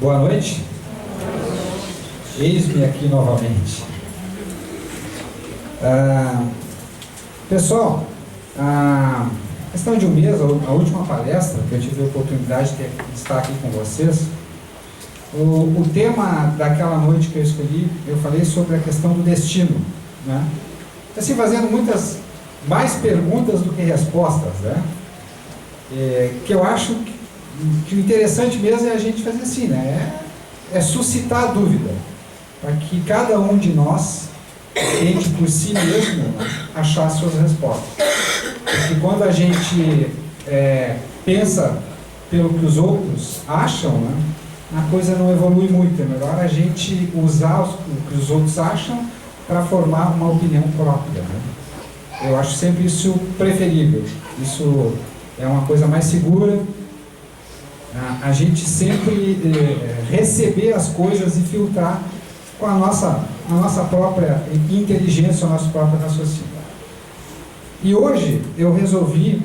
Boa noite. Eis-me aqui novamente. Pessoal, a questão de um mês, a última palestra que eu tive a oportunidade de estar aqui com vocês, o tema daquela noite que eu escolhi, eu falei sobre a questão do destino, né? Assim, fazendo muitas mais perguntas do que respostas, né? Que eu acho que o interessante mesmo é a gente fazer assim, né? É suscitar a dúvida, para que cada um de nós tente por si mesmo, né, achar suas respostas. Porque quando a gente pensa pelo que os outros acham, né, a coisa não evolui muito. É melhor a gente usar o que os outros acham para formar uma opinião própria, né? Eu acho sempre isso preferível. Isso é uma coisa mais segura. A gente sempre receber as coisas e filtrar com a nossa própria inteligência, o nosso próprio raciocínio. E hoje eu resolvi,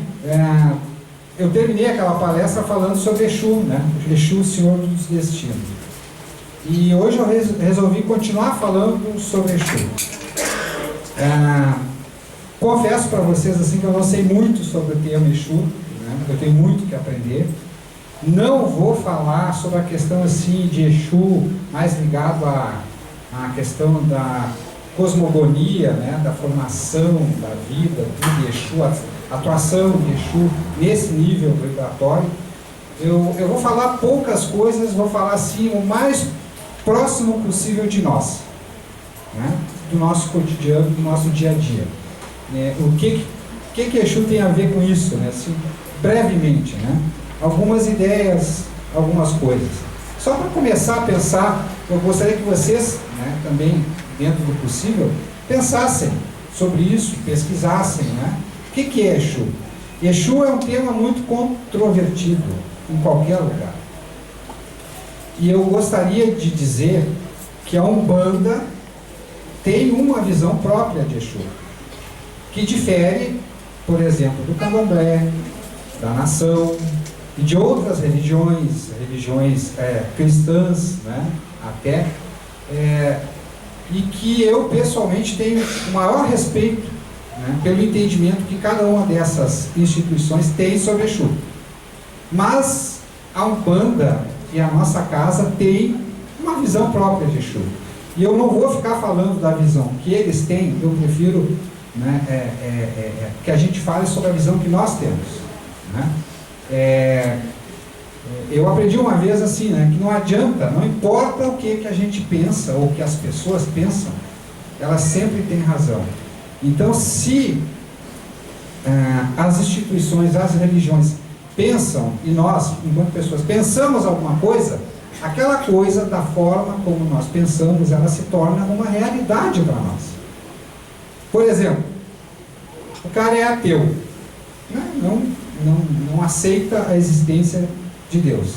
eu terminei aquela palestra falando sobre Exu, né? Exu, Senhor dos Destinos. E hoje eu resolvi continuar falando sobre Exu. Confesso para vocês assim que eu não sei muito sobre o tema Exu, né? Eu tenho muito que aprender. Não vou falar sobre a questão assim de Exu mais ligado à questão da cosmogonia, né, da formação da vida, de Exu, a atuação de Exu nesse nível vibratório. Eu vou falar poucas coisas, vou falar assim o mais próximo possível de nós, né, do nosso cotidiano, do nosso dia a dia. O que Exu tem a ver com isso, né, assim, brevemente, né? Algumas ideias, algumas coisas. Só para começar a pensar, eu gostaria que vocês, né, também, dentro do possível, pensassem sobre isso, pesquisassem, né? O que é Exu? Exu é um tema muito controvertido em qualquer lugar. E eu gostaria de dizer que a Umbanda tem uma visão própria de Exu, que difere, por exemplo, do Candomblé, da nação, e de outras religiões cristãs, né, até, e que eu pessoalmente tenho o maior respeito, né, pelo entendimento que cada uma dessas instituições tem sobre Exu. Mas a Umbanda e a nossa casa tem uma visão própria de Exu. E eu não vou ficar falando da visão que eles têm, eu prefiro, né, que a gente fale sobre a visão que nós temos, né? Eu aprendi uma vez assim, né, que não adianta, não importa o que a gente pensa ou o que as pessoas pensam, elas sempre têm razão. Então, se as instituições, as religiões pensam, e nós, enquanto pessoas, pensamos alguma coisa, aquela coisa, da forma como nós pensamos, ela se torna uma realidade para nós. Por exemplo, o cara é ateu, né? Não aceita a existência de Deus.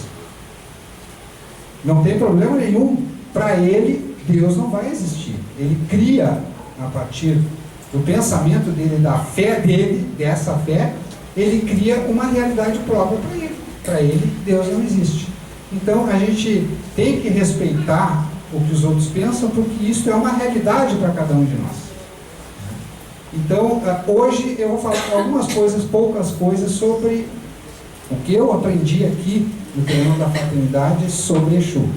Não tem problema nenhum. Para ele, Deus não vai existir. Ele cria, a partir do pensamento dele, da fé dele, dessa fé, ele cria uma realidade própria para ele. Para ele, Deus não existe. Então, a gente tem que respeitar o que os outros pensam, porque isso é uma realidade para cada um de nós. Então, hoje eu vou falar algumas coisas, poucas coisas, sobre o que eu aprendi aqui no Terreno da Fraternidade sobre Exu.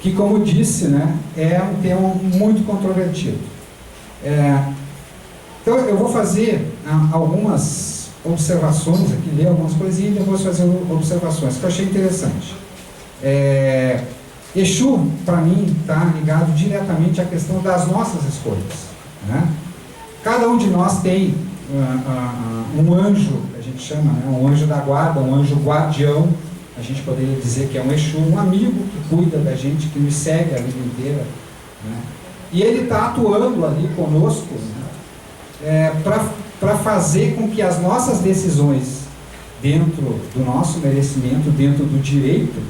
Que, como disse, né, é um tema muito controvertido. Então, eu vou fazer algumas observações aqui, ler algumas coisinhas e depois fazer observações, que eu achei interessante. Exu, para mim, está ligado diretamente à questão das nossas escolhas, né? Cada um de nós tem um anjo, que a gente chama, né, um anjo da guarda, um anjo guardião. A gente poderia dizer que é um Exu, um amigo que cuida da gente, que nos segue a vida inteira, né? E ele está atuando ali conosco, né, para fazer com que as nossas decisões, dentro do nosso merecimento, dentro do direito,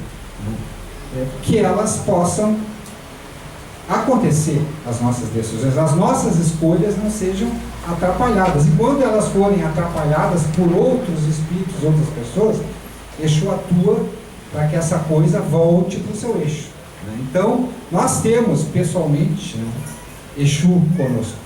né, que elas possam acontecer, as nossas decisões, as nossas escolhas não sejam atrapalhadas. E quando elas forem atrapalhadas por outros espíritos, outras pessoas, Exu atua para que essa coisa volte para o seu eixo. Né? Então, nós temos, pessoalmente, né, Exu conosco.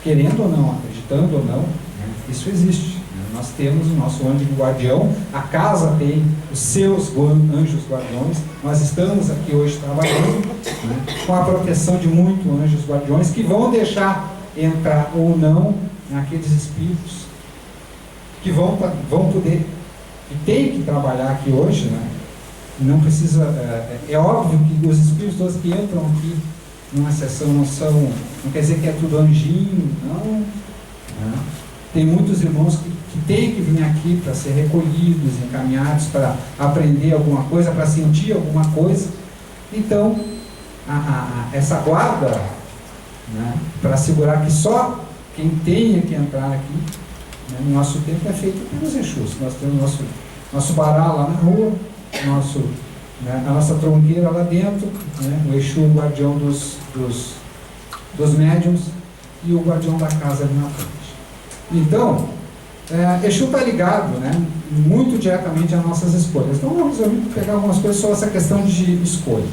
Querendo ou não, acreditando ou não, né, isso existe. Né? Nós temos o nosso anjo guardião, a casa tem os seus anjos guardiões. Nós estamos aqui hoje trabalhando, né, com a proteção de muitos anjos guardiões que vão deixar entrar ou não aqueles espíritos que vão poder, que tem que trabalhar aqui hoje, né? Não precisa, é óbvio que os espíritos todos que entram aqui numa sessão não quer dizer que é tudo anjinho, não, né? Tem muitos irmãos que têm que vir aqui para ser recolhidos, encaminhados, para aprender alguma coisa, para sentir alguma coisa. Então, essa guarda, né, para assegurar que só quem tenha que entrar aqui, né, no nosso tempo é feito pelos Exus. Nós temos nosso bará lá na rua, a nossa tronqueira lá dentro, né, o Exu, o guardião dos médiuns, e o guardião da casa ali na frente. Então, Exu está ligado, né, muito diretamente às nossas escolhas. Então, vamos pegar algumas coisas sobre essa questão de escolha.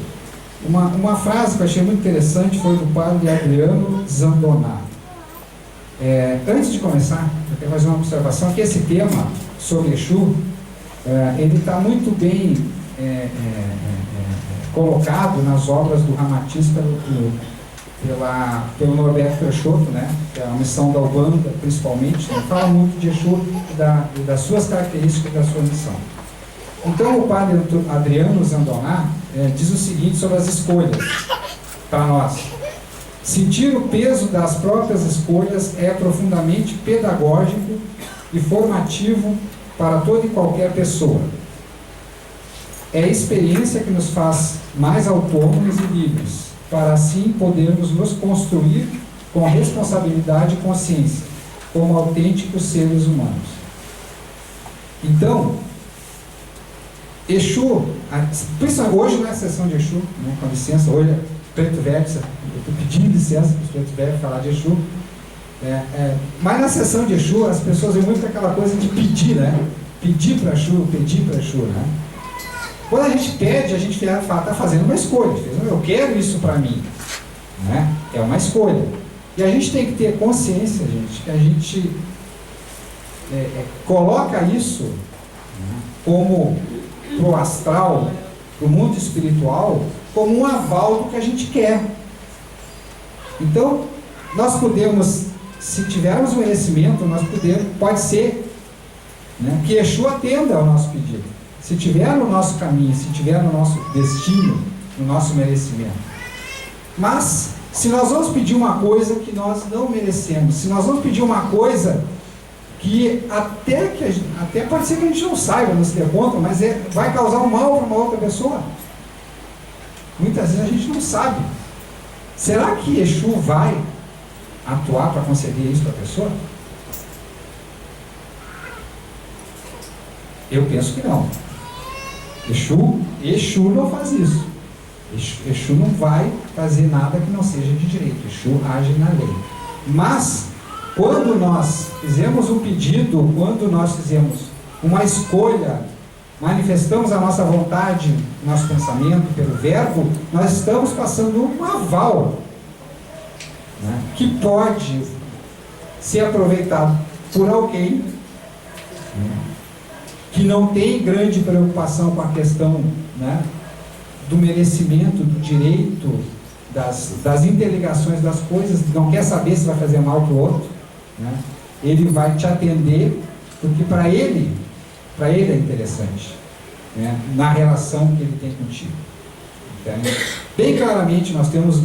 Uma frase que eu achei muito interessante foi do padre Adriano Zandoná. Antes de começar, eu quero fazer uma observação, que esse tema sobre Exu, ele está muito bem colocado nas obras do Ramatiz pelo Norberto Peixoto, né, que é a missão da Ubanda, principalmente, né, fala muito de Exu e das suas características e da sua missão. Então, o padre Adriano Zandoná diz o seguinte sobre as escolhas para nós: sentir o peso das próprias escolhas é profundamente pedagógico e formativo para toda e qualquer pessoa. É a experiência que nos faz mais autônomos e livres, para assim podermos nos construir com responsabilidade e consciência, como autênticos seres humanos. Então, Exu, principalmente hoje não é a sessão de Exu, né, com licença, hoje é Preto Velho, eu estou pedindo licença para os Preto Velho falar de Exu, mas na sessão de Exu as pessoas veem muito aquela coisa de pedir, né? Pedir para Exu, né? Quando a gente pede, a gente está fazendo uma escolha. Eu quero isso para mim, né? É uma escolha. E a gente tem que ter consciência, gente, que a gente coloca isso, né, como pro astral, pro mundo espiritual, como um aval do que a gente quer. Então, nós podemos, se tivermos merecimento, pode ser, né, que Exu atenda ao nosso pedido. Se tiver no nosso caminho, se tiver no nosso destino, no nosso merecimento. Mas, se nós vamos pedir uma coisa que nós não merecemos, se nós vamos pedir uma coisa que até pode ser que a gente não saiba, não se dê conta, mas vai causar um mal para uma outra pessoa. Muitas vezes a gente não sabe. Será que Exu vai atuar para conceder isso para a pessoa? Eu penso que não. Exu não faz isso. Exu não vai fazer nada que não seja de direito. Exu age na lei. Mas, quando nós fizemos um pedido, quando nós fizemos uma escolha, manifestamos a nossa vontade, nosso pensamento pelo verbo, nós estamos passando um aval, né, que pode ser aproveitado por alguém, né, que não tem grande preocupação com a questão, né, do merecimento, do direito, das interligações das coisas, não quer saber se vai fazer mal para o outro, né? Ele vai te atender, porque para ele é interessante, né, na relação que ele tem contigo. Então, bem claramente, nós temos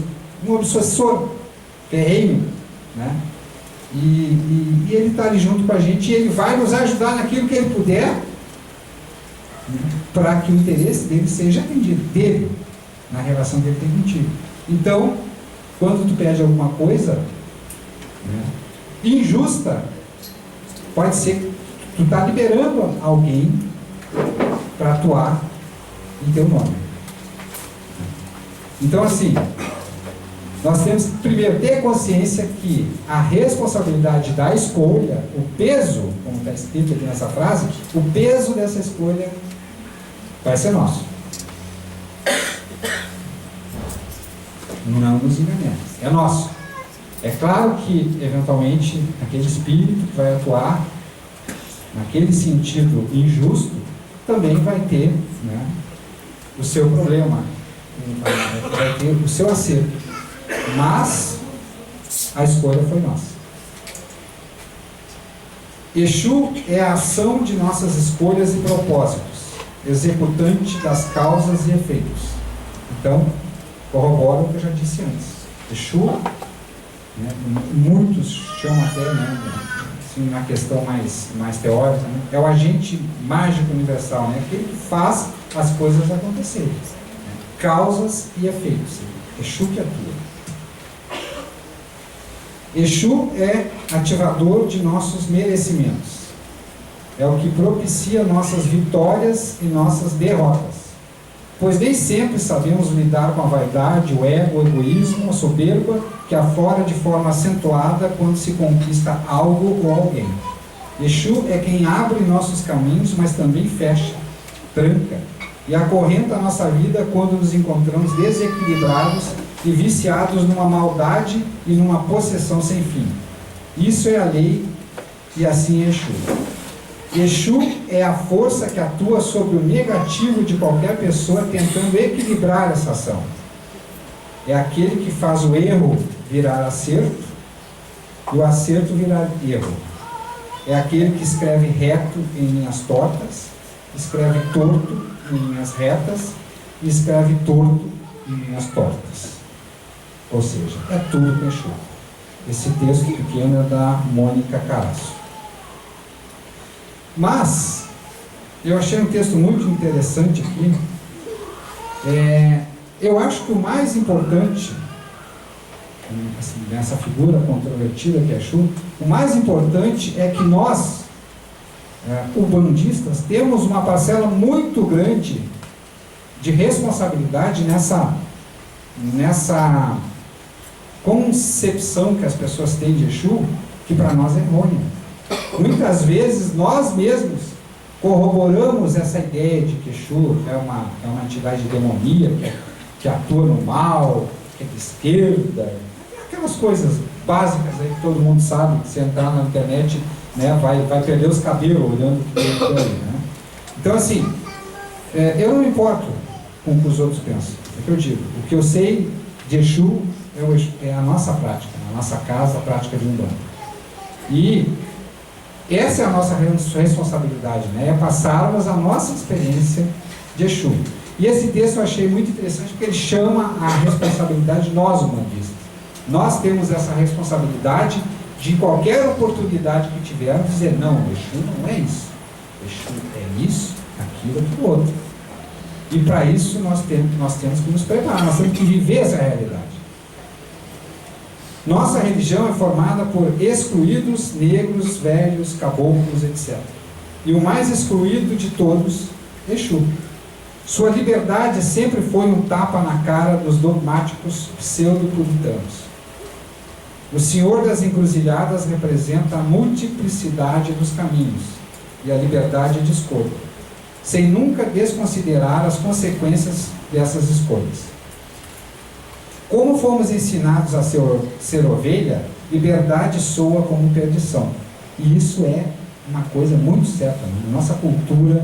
um obsessor ferrenho, né? E ele está ali junto com a gente, e ele vai nos ajudar naquilo que ele puder, né, para que o interesse dele seja atendido, dele, na relação que ele tem contigo. Então, quando tu pede alguma coisa, né, injusta, pode ser que tu está liberando alguém para atuar em teu nome. Então, assim, nós temos que primeiro ter consciência que a responsabilidade da escolha, o peso, como está escrito aqui nessa frase, o peso dessa escolha vai ser nosso. Não nos enganemos, é nosso. É claro que, eventualmente, aquele espírito que vai atuar naquele sentido injusto também vai ter, né, o seu problema, vai ter o seu acerto, mas a escolha foi nossa. Exu é a ação de nossas escolhas e propósitos, executante das causas e efeitos. Então, corrobora o que eu já disse antes. Exu, né, muitos chamam até, né, assim, na questão mais teórica, né, é o agente mágico universal, né, aquele que faz as coisas acontecerem. Né, causas e efeitos. Exu que atua. Exu é ativador de nossos merecimentos. É o que propicia nossas vitórias e nossas derrotas. Pois nem sempre sabemos lidar com a vaidade, o ego, o egoísmo, a soberba, que aflora de forma acentuada quando se conquista algo ou alguém. Exu é quem abre nossos caminhos, mas também fecha, tranca e acorrenta a nossa vida quando nos encontramos desequilibrados e viciados numa maldade e numa possessão sem fim. Isso é a lei e assim é Exu. Exu é a força que atua sobre o negativo de qualquer pessoa tentando equilibrar essa ação. É aquele que faz o erro virar acerto e o acerto virar erro. É aquele que escreve reto em linhas tortas, escreve torto em linhas retas e escreve torto em linhas tortas. Ou seja, é tudo com Exu. Esse texto pequeno é da Mônica Carasso. Mas, eu achei um texto muito interessante aqui. Eu acho que o mais importante, assim, nessa figura controvertida que é Exu, o mais importante é que nós, ubandistas, temos uma parcela muito grande de responsabilidade nessa concepção que as pessoas têm de Exu, que para nós é errônea. Muitas vezes nós mesmos corroboramos essa ideia de que Exu é uma entidade demoníaca, que atua no mal, que é de esquerda, aquelas coisas básicas aí que todo mundo sabe, que se entrar na internet, né, vai perder os cabelos olhando o que tem por aí, né? Então, assim, eu não me importo com o que os outros pensam, é o que eu digo. O que eu sei de Exu é a nossa prática, a nossa casa, a prática de Umbanda. E essa é a nossa responsabilidade, né? É passarmos a nossa experiência de Exu. E esse texto eu achei muito interessante porque ele chama a responsabilidade de nós, umbandistas. Nós temos essa responsabilidade de qualquer oportunidade que tivermos dizer, não, Exu não é isso. Exu é isso, aquilo outro. E para isso nós temos que nos preparar, nós temos que viver essa realidade. Nossa religião é formada por excluídos, negros, velhos, caboclos, etc. E o mais excluído de todos, Exu. Sua liberdade sempre foi um tapa na cara dos dogmáticos pseudo-puritanos. O Senhor das Encruzilhadas representa a multiplicidade dos caminhos e a liberdade de escolha, sem nunca desconsiderar as consequências dessas escolhas. Como fomos ensinados a ser ovelha, liberdade soa como perdição. E isso é uma coisa muito certa. Né? Nossa cultura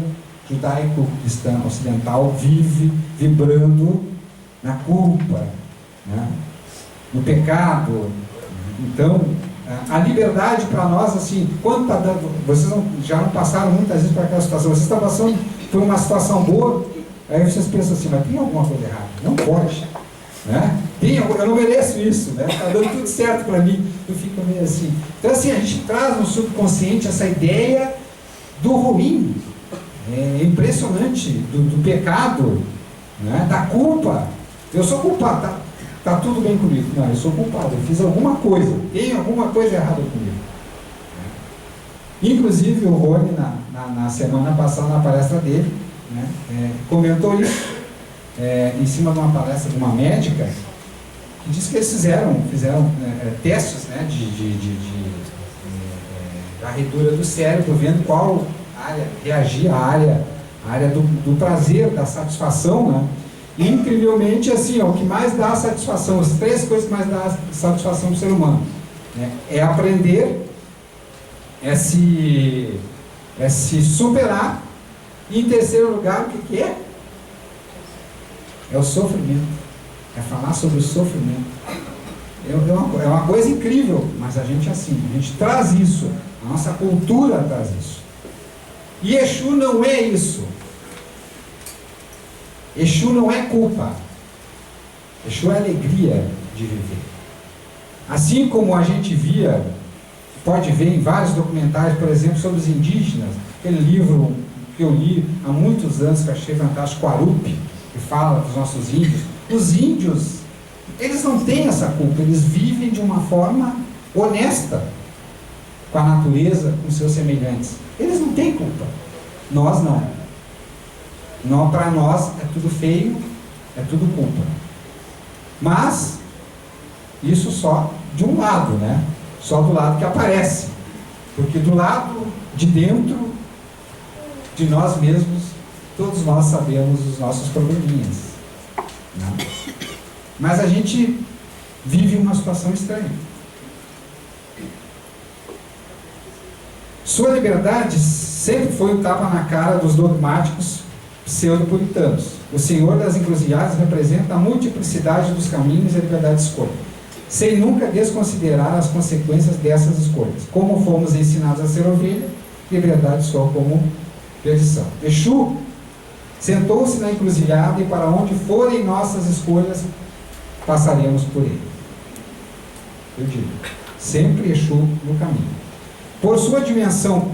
judaico-cristã ocidental vive vibrando na culpa, né? No pecado. Então, a liberdade para nós, assim, quando está dando, vocês já não passaram muitas vezes por aquela situação, vocês estão passando por uma situação boa, aí vocês pensam assim, mas tem alguma coisa errada? Não pode. Né? Eu não mereço isso, né? Está dando tudo certo para mim, eu fico meio assim. Então, assim, a gente traz no subconsciente essa ideia do ruim, impressionante, do pecado, né? Da culpa. Eu sou culpado, tá tudo bem comigo. Não, eu sou culpado, eu fiz alguma coisa, tem alguma coisa errada comigo. Inclusive, o Rony, na semana passada, na palestra dele, né, comentou isso. Em cima de uma palestra de uma médica que disse que eles fizeram testes, né, de varredura do cérebro, vendo qual área reagia à área a área do prazer, da satisfação, né? E, incrivelmente, assim, o que mais dá satisfação, as 3 coisas que mais dá satisfação para o ser humano, né? É aprender, é se superar, e em terceiro lugar, o que é? É o sofrimento, é falar sobre o sofrimento. É uma coisa incrível, mas a gente é assim, a gente traz isso, a nossa cultura traz isso. E Exu não é isso. Exu não é culpa. Exu é alegria de viver. Assim como a gente pode ver em vários documentários, por exemplo, sobre os indígenas, aquele livro que eu li há muitos anos, que eu achei fantástico, Quarupi, que fala dos nossos índios. Os índios, eles não têm essa culpa, eles vivem de uma forma honesta com a natureza, com seus semelhantes. Eles não têm culpa. Nós não. Para nós é tudo feio, é tudo culpa. Mas isso só de um lado, né? Só do lado que aparece. Porque do lado de dentro de nós mesmos, todos nós sabemos os nossos probleminhas, né? Mas a gente vive uma situação estranha. Sua liberdade sempre foi o tapa na cara dos dogmáticos pseudo-puritanos. O Senhor das Encruzilhadas representa a multiplicidade dos caminhos e a liberdade de escolha, sem nunca desconsiderar as consequências dessas escolhas. Como fomos ensinados a ser ovelha, liberdade só como perdição. Exu sentou-se na encruzilhada e para onde forem nossas escolhas, passaremos por ele. Eu digo, sempre Exu no caminho. Por sua dimensão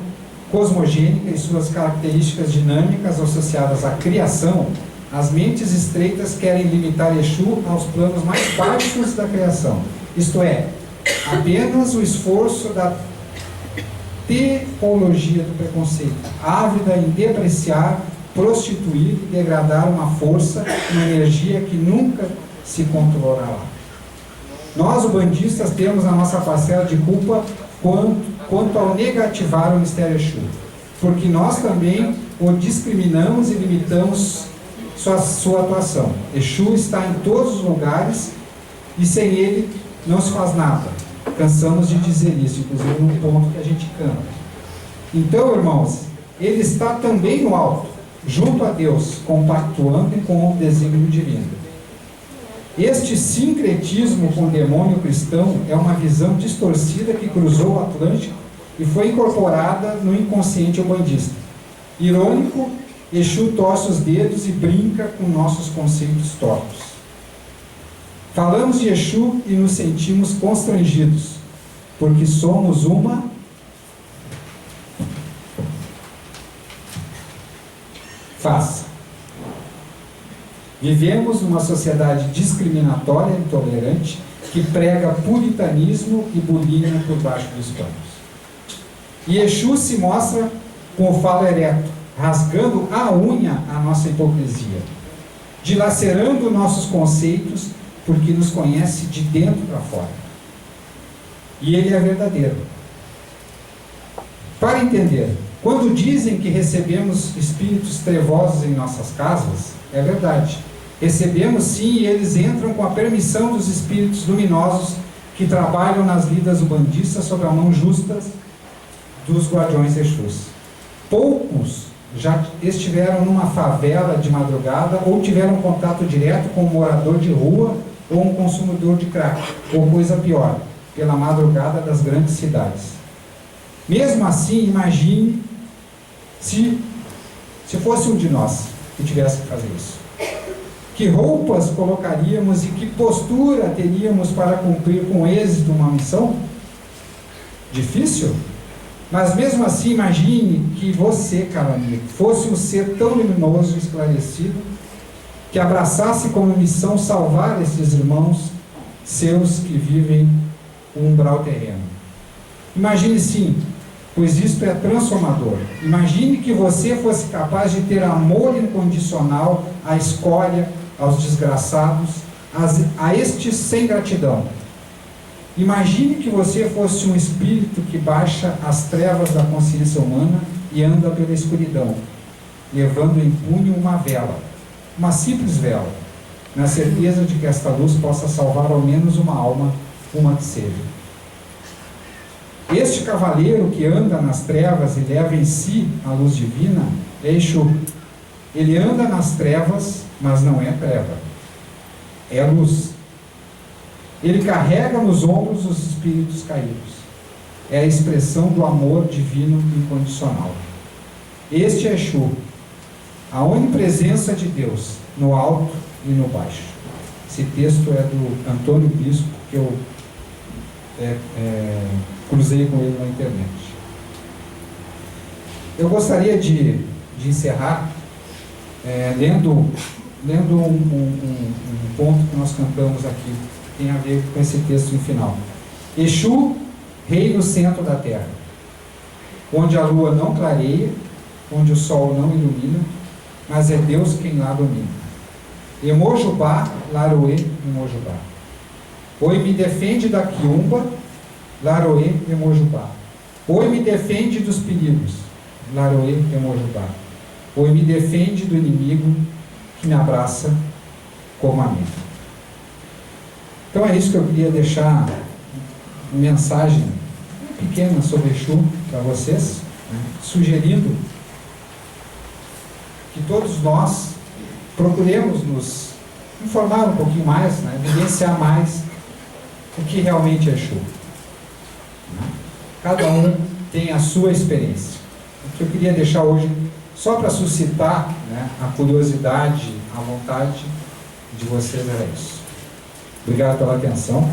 cosmogênica e suas características dinâmicas associadas à criação, as mentes estreitas querem limitar Exu aos planos mais baixos da criação, isto é, apenas o esforço da teologia do preconceito, ávida em depreciar, prostituir e degradar uma força, uma energia que nunca se controlará. Nós, ubandistas, temos a nossa parcela de culpa quanto ao negativar o mistério Exu, porque nós também o discriminamos e limitamos sua atuação. Exu está em todos os lugares e sem ele não se faz nada. Cansamos de dizer isso, inclusive num ponto que a gente canta. Então, irmãos, ele está também no alto, junto a Deus, compactuando com o desígnio divino. Este sincretismo com o demônio cristão é uma visão distorcida que cruzou o Atlântico e foi incorporada no inconsciente umbandista. Irônico, Exu torce os dedos e brinca com nossos conceitos tortos. Falamos de Exu e nos sentimos constrangidos, porque somos uma face. Vivemos numa sociedade discriminatória e intolerante que prega puritanismo e bulimia por baixo dos panos. E Exu se mostra com o falo ereto, rasgando a unha a nossa hipocrisia, dilacerando nossos conceitos, porque nos conhece de dentro para fora. E ele é verdadeiro. Para entender, quando dizem que recebemos espíritos trevosos em nossas casas, é verdade. Recebemos sim, e eles entram com a permissão dos espíritos luminosos que trabalham nas lidas ubandistas sob a mão justa dos guardiões Exus. Poucos já estiveram numa favela de madrugada ou tiveram contato direto com um morador de rua ou um consumidor de crack, ou coisa pior, pela madrugada das grandes cidades. Mesmo assim, imagine se fosse um de nós que tivesse que fazer isso. Que roupas colocaríamos e que postura teríamos para cumprir com êxito uma missão? Difícil? Mas mesmo assim, imagine que você, caro amigo, fosse um ser tão luminoso e esclarecido, que abraçasse como missão salvar esses irmãos seus que vivem o umbral terreno. Imagine sim, pois isto é transformador. Imagine que você fosse capaz de ter amor incondicional à escória, aos desgraçados, a estes sem gratidão. Imagine que você fosse um espírito que baixa as trevas da consciência humana e anda pela escuridão, levando em punho uma vela, uma simples vela, na certeza de que esta luz possa salvar ao menos uma alma, uma que seja. Este cavaleiro que anda nas trevas e leva em si a luz divina é Exu. Ele anda nas trevas, mas não é treva, é luz. Ele carrega nos ombros os espíritos caídos. É a expressão do amor divino incondicional. Este é Exu, a onipresença de Deus, no alto e no baixo. Esse texto é do Antônio Bispo, que eu cruzei com ele na internet. Eu gostaria de encerrar lendo um ponto que nós cantamos aqui, que tem a ver com esse texto no final. Exu, rei no centro da terra, onde a lua não clareia, onde o sol não ilumina, mas é Deus quem lá domina. Emojubá, Laroê, Emojubá. Oi me defende da quiumba, Laroê, Emojubá. Oi me defende dos perigos, Laroê, Emojubá. Oi me defende do inimigo que me abraça como amigo. Então é isso que eu queria deixar, uma mensagem pequena sobre Exu para vocês, né? Sugerindo que todos nós procuremos nos informar um pouquinho mais, né? Vivenciar mais o que realmente é Exu. Cada um tem a sua experiência. O que eu queria deixar hoje, só para suscitar, né, a curiosidade, a vontade de vocês, era isso. Obrigado pela atenção.